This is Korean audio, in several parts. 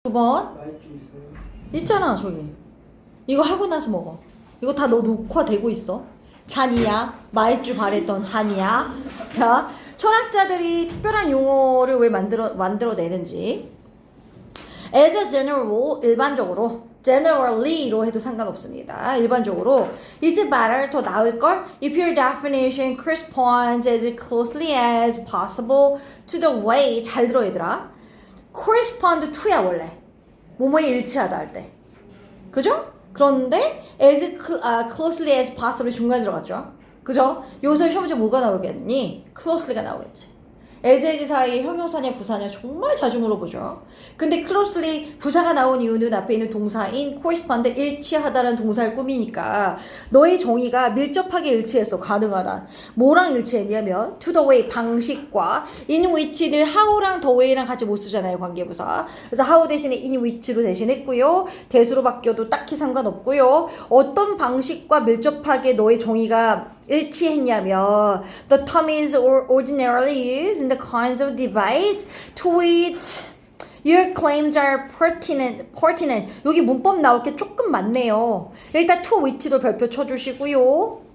9번 마이쮸 있어요? 있잖아 저기. 이거 하고 나서 먹어. 이거 다 너 녹화되고 있어. 잔이야. 마이쮸 바랬던 잔이야. 자, 철학자들이 특별한 용어를 왜 만들어내는지. As a general rule, 일반적으로 generally로 해도 상관없습니다. 일반적으로 it's better, 더 나을걸 if your definition corresponds as closely as possible to the way. 잘 들어 얘들아. correspond to야 원래. 뭐뭐에 일치하다 할 때. 그죠? 그런데 as closely as possible 중간에 들어갔죠. 그죠? 여기서 시험 문제 뭐가 나오겠니? closely가 나오겠지. as 사이에 형용사냐 부사냐 정말 자주 물어보죠. 근데 closely 부사가 나온 이유는 앞에 있는 동사인 correspond 일치하다라는 동사를 꾸미니까 너의 정의가 밀접하게 일치했어. 가능하다. 뭐랑 일치했냐면 to the way 방식과 in which는 how랑 the way랑 같이 못 쓰잖아요. 관계부사. 그래서 how 대신에 in which로 대신했고요. 대수로 바뀌어도 딱히 상관없고요. 어떤 방식과 밀접하게 너의 정의가 일치했냐면 the term is ordinarily used in the kinds of debate to which your claims are pertinent. 여기 문법 나올 게 조금 많네요. 일단 to which도 별표 쳐주시고요.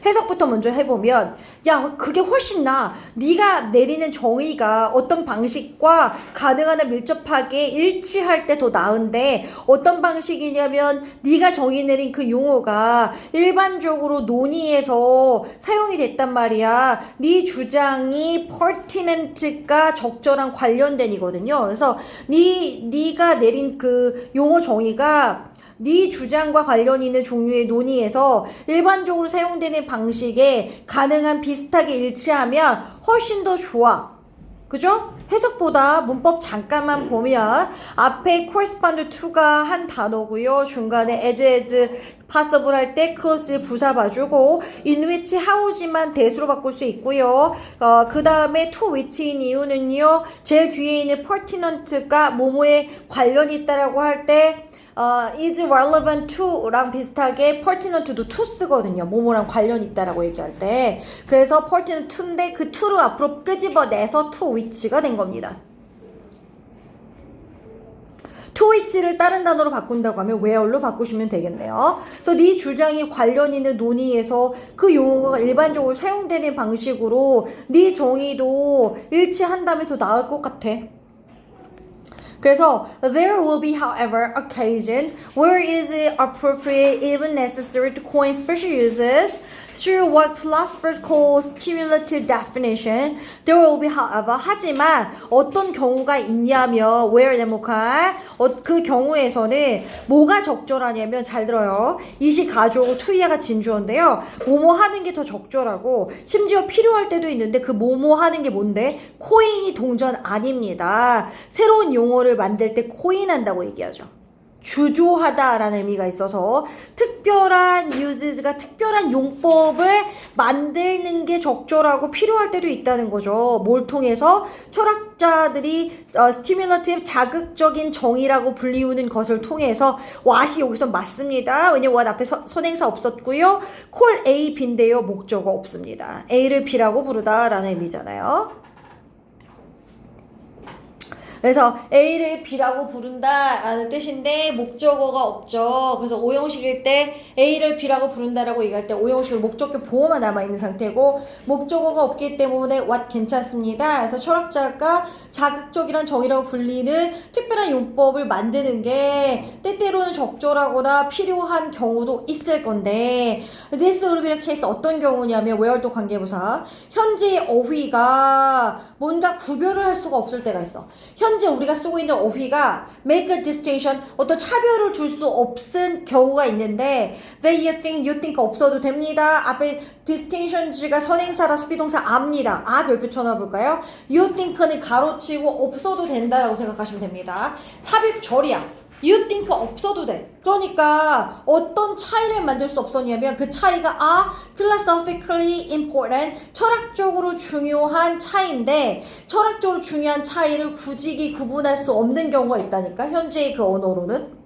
해석부터 먼저 해보면 야 그게 훨씬 나아. 네가 내리는 정의가 어떤 방식과 가능한 한 밀접하게 일치할 때 더 나은데 어떤 방식이냐면 네가 정의 내린 그 용어가 일반적으로 논의에서 사용이 됐단 말이야. 네 주장이 pertinent가 적절한 관련된이거든요. 그래서 네가 내린 그 용어 정의가 네 주장과 관련 있는 종류의 논의에서 일반적으로 사용되는 방식에 가능한 비슷하게 일치하면 훨씬 더 좋아. 그죠? 해석보다 문법 잠깐만 보면 앞에 correspond to가 한 단어고요. 중간에 as possible 할 때 close 부사 봐주고 in which how지만 대수로 바꿀 수 있고요. 그 다음에 to which인 이유는요. 제일 뒤에 있는 pertinent가 뭐뭐에 관련이 있다라고 할때 is relevant to랑 비슷하게 pertinent도 to 쓰거든요. 뭐뭐랑 관련 있다라고 얘기할 때. 그래서 pertinent to인데 그 to를 앞으로 끄집어내서 to which가 된 겁니다. to which를 다른 단어로 바꾼다고 하면 where로 바꾸시면 되겠네요. 그래서 네 주장이 관련 있는 논의에서 그 용어가 일반적으로 사용되는 방식으로 네 정의도 일치한다면 더 나을 것 같아. 그래서 there will be, however, occasion where it is appropriate, even necessary to coin special uses through what philosophers call stimulative definition. There will be, however, 하지만 어떤 경우가 있냐면 where 네모칸 그 경우에서는 뭐가 적절하냐면 잘 들어요. 이시 가주어고 투이야가 진주어인데요. 뭐뭐 하는 게 더 적절하고 심지어 필요할 때도 있는데 그 뭐뭐 하는 게 뭔데? 코인이 동전 아닙니다. 새로운 용어를 만들 때 코인한다고 얘기하죠. 주조하다라는 의미가 있어서 특별한 uses가 특별한 용법을 만드는 게 적절하고 필요할 때도 있다는 거죠. 뭘 통해서? 철학자들이 stimulative 자극적인 정의라고 불리우는 것을 통해서 what이 여기서 맞습니다. 왜냐면 what 앞에 선행사 없었고요. call A, B인데요. 목적어 없습니다. A를 B라고 부르다라는 의미잖아요. 그래서 A를 B라고 부른다라는 뜻인데 목적어가 없죠. 그래서 오형식일 때 A를 B라고 부른다라고 얘기할 때 오형식으로 목적격 보호만 남아있는 상태고 목적어가 없기 때문에 what 괜찮습니다. 그래서 철학자가 자극적이란 정의라고 불리는 특별한 용법을 만드는 게 때때로는 적절하거나 필요한 경우도 있을 건데 this would be the case 어떤 경우냐면 where도 관계부사 현재의 어휘가 뭔가 구별을 할 수가 없을 때가 있어. 현재 우리가 쓰고 있는 어휘가 make a distinction 어떤 차별을 둘 수 없은 경우가 있는데 they, you think 없어도 됩니다. 앞에 distinctions가 선행사라서 비동사 압니다. 별표 쳐놔볼까요? you think는 가로치고 없어도 된다라고 생각하시면 됩니다. 삽입절이야. You think 없어도 돼. 그러니까 어떤 차이를 만들 수 없었냐면 그 차이가 philosophically important 철학적으로 중요한 차이인데 철학적으로 중요한 차이를 굳이 구분할 수 없는 경우가 있다니까 현재의 그 언어로는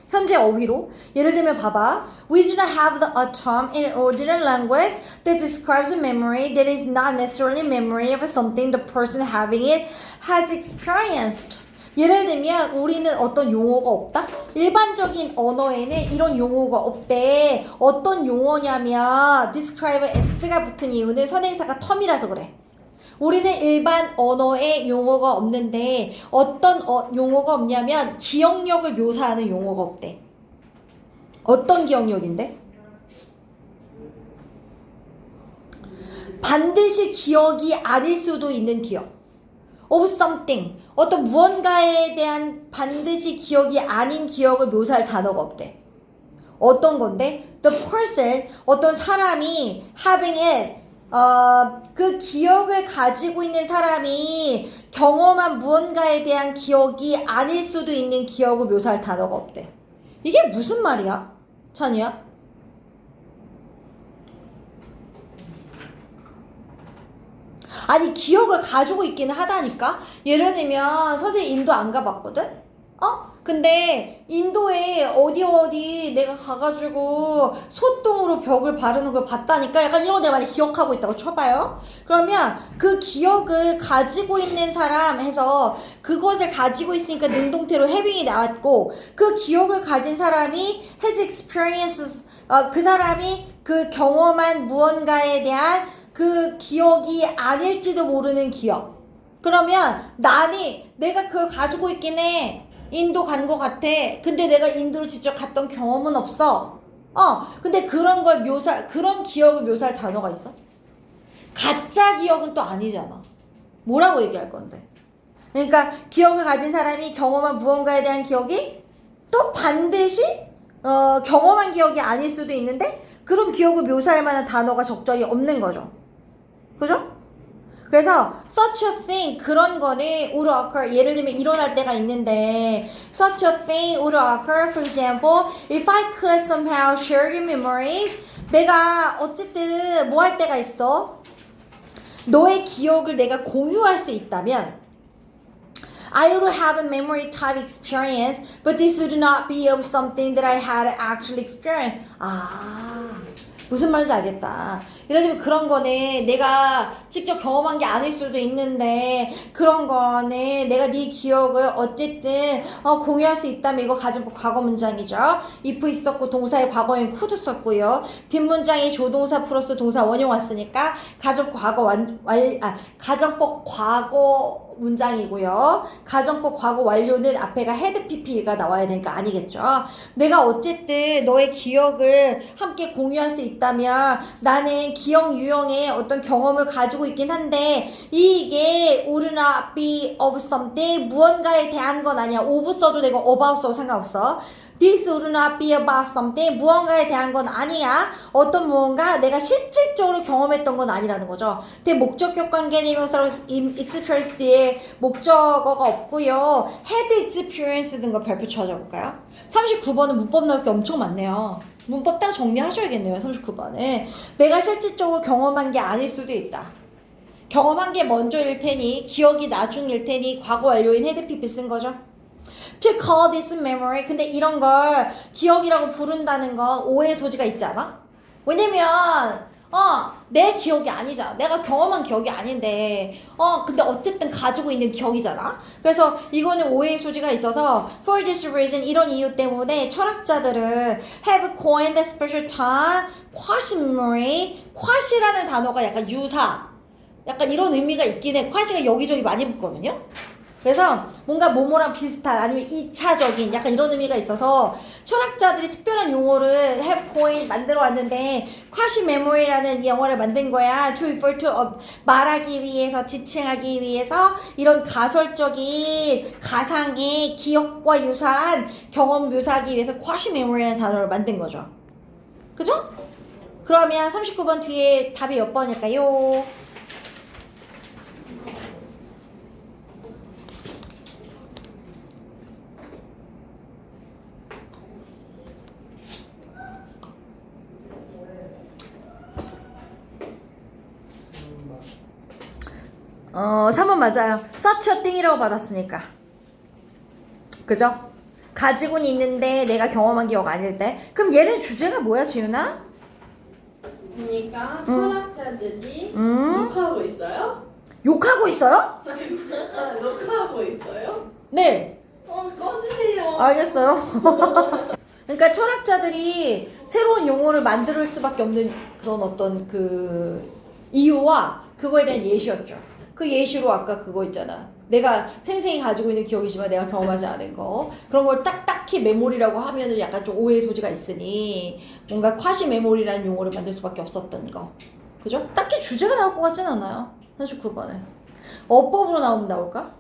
현재 어휘로 예를 들면 봐봐 We do not have a term in ordinary language that describes a memory that is not necessarily memory of something the person having it has experienced 예를 들면 우리는 어떤 용어가 없다? 일반적인 언어에는 이런 용어가 없대. 어떤 용어냐면 describe s가 붙은 이유는 선행사가 term이라서 그래. 우리는 일반 언어에 용어가 없는데 어떤 용어가 없냐면 기억력을 묘사하는 용어가 없대. 어떤 기억력인데? 반드시 기억이 아닐 수도 있는 기억. of something. 어떤 무언가에 대한 반드시 기억이 아닌 기억을 묘사할 단어가 없대. 어떤 건데? The person, 어떤 사람이 having it, 그 기억을 가지고 있는 사람이 경험한 무언가에 대한 기억이 아닐 수도 있는 기억을 묘사할 단어가 없대. 이게 무슨 말이야? 찬이야? 아니 기억을 가지고 있기는 하다니까. 예를 들면 선생님 인도 안 가봤거든? 근데 인도에 어디 내가 가가지고 소똥으로 벽을 바르는 걸 봤다니까. 약간 이런 거 내 말이 기억하고 있다고 쳐봐요. 그러면 그 기억을 가지고 있는 사람 해서 그것을 가지고 있으니까 능동태로 having이 나왔고, 그 기억을 가진 사람이 has experiences, 그 사람이 그 경험한 무언가에 대한 그 기억이 아닐지도 모르는 기억. 그러면 내가 그걸 가지고 있긴 해. 인도 간 거 같아. 근데 내가 인도를 직접 갔던 경험은 없어. 근데 그런 기억을 묘사할 단어가 있어? 가짜 기억은 또 아니잖아. 뭐라고 얘기할 건데? 그러니까 기억을 가진 사람이 경험한 무언가에 대한 기억이 또 반드시 경험한 기억이 아닐 수도 있는데 그런 기억을 묘사할 만한 단어가 적절히 없는 거죠. 그죠? 그래서 such a thing, 그런 거는 would occur, 예를 들면 일어날 때가 있는데 such a thing would occur. For example, if I could somehow share your memories, 내가 어쨌든 뭐 할 때가 있어? 너의 기억을 내가 공유할 수 있다면 I would have a memory type experience, but this would not be of something that I had actually experienced. 무슨 말인지 알겠다. 예를 들면 그런 거는 내가 직접 경험한 게 아닐 수도 있는데 그런 거는 내가 네 기억을 어쨌든 공유할 수 있다면 이거 가정법 과거 문장이죠. if 있었고 동사의 과거엔 could 썼고요. 뒷문장이 조동사 플러스 동사 원형 왔으니까 가정법 과거 문장이고요. 가정법 과거 완료는 앞에가 had pp가 나와야 되니까 아니겠죠. 내가 어쨌든 너의 기억을 함께 공유할 수 있다면 나는 기억 유형의 어떤 경험을 가지고 있긴 한데 이게 would not be of something, 무언가에 대한 건 아니야. of 써도 되고 about 써도 상관없어. This would not be about something, 무언가에 대한 건 아니야. 어떤 무언가 내가 실질적으로 경험했던 건 아니라는 거죠. 근데 목적격 관계 대명사로 experience 뒤에 목적어가 없고요. had experience 등 거 별표 찾아볼까요? 39번은 문법 나올 게 엄청 많네요. 문법 따라 정리하셔야겠네요. 39번은 내가 실질적으로 경험한 게 아닐 수도 있다. 경험한 게 먼저일 테니 기억이 나중일 테니 과거 완료인 had pp 쓴 거죠. To call this memory. 근데 이런 걸 기억이라고 부른다는 건 오해의 소지가 있지 않아? 왜냐면 내 기억이 아니잖아. 내가 경험한 기억이 아닌데 근데 어쨌든 가지고 있는 기억이잖아. 그래서 이거는 오해의 소지가 있어서 for this reason, 이런 이유 때문에 철학자들은 have coined a special term, quasi-memory. quasi라는 단어가 약간 유사, 약간 이런 의미가 있긴 해. quasi가 여기저기 많이 붙거든요. 그래서 뭔가 뭐뭐랑 비슷한 아니면 2차적인 약간 이런 의미가 있어서 철학자들이 특별한 용어를 have coined 만들어 왔는데 quasi-memory라는 영어를 만든 거야. to refer to, 말하기 위해서, 지칭하기 위해서 이런 가설적인 가상의 기억과 유사한 경험 묘사하기 위해서 quasi-memory라는 단어를 만든 거죠. 그죠? 그러면 39번 뒤에 답이 몇 번일까요? 어, 3번 맞아요. such a thing이라고 받았으니까. 그죠? 가지고는 있는데 내가 경험한 기억 아닐 때. 그럼 얘는 주제가 뭐야, 지윤아? 그러니까 철학자들이 욕하고 있어요? 욕하고 있어요? 욕하고 있어요? 네. 꺼주세요. 알겠어요. 그러니까 철학자들이 새로운 용어를 만들 수밖에 없는 그런 어떤 그 이유와 그거에 대한 예시였죠. 그 예시로 아까 그거 있잖아. 내가 생생히 가지고 있는 기억이지만 내가 경험하지 않은 거. 그런 걸 딱히 메모리라고 하면은 약간 좀 오해의 소지가 있으니 뭔가 쿼시 메모리라는 용어를 만들 수밖에 없었던 거. 그죠? 딱히 주제가 나올 것 같진 않아요. 39번에. 어법으로 나오면 나올까?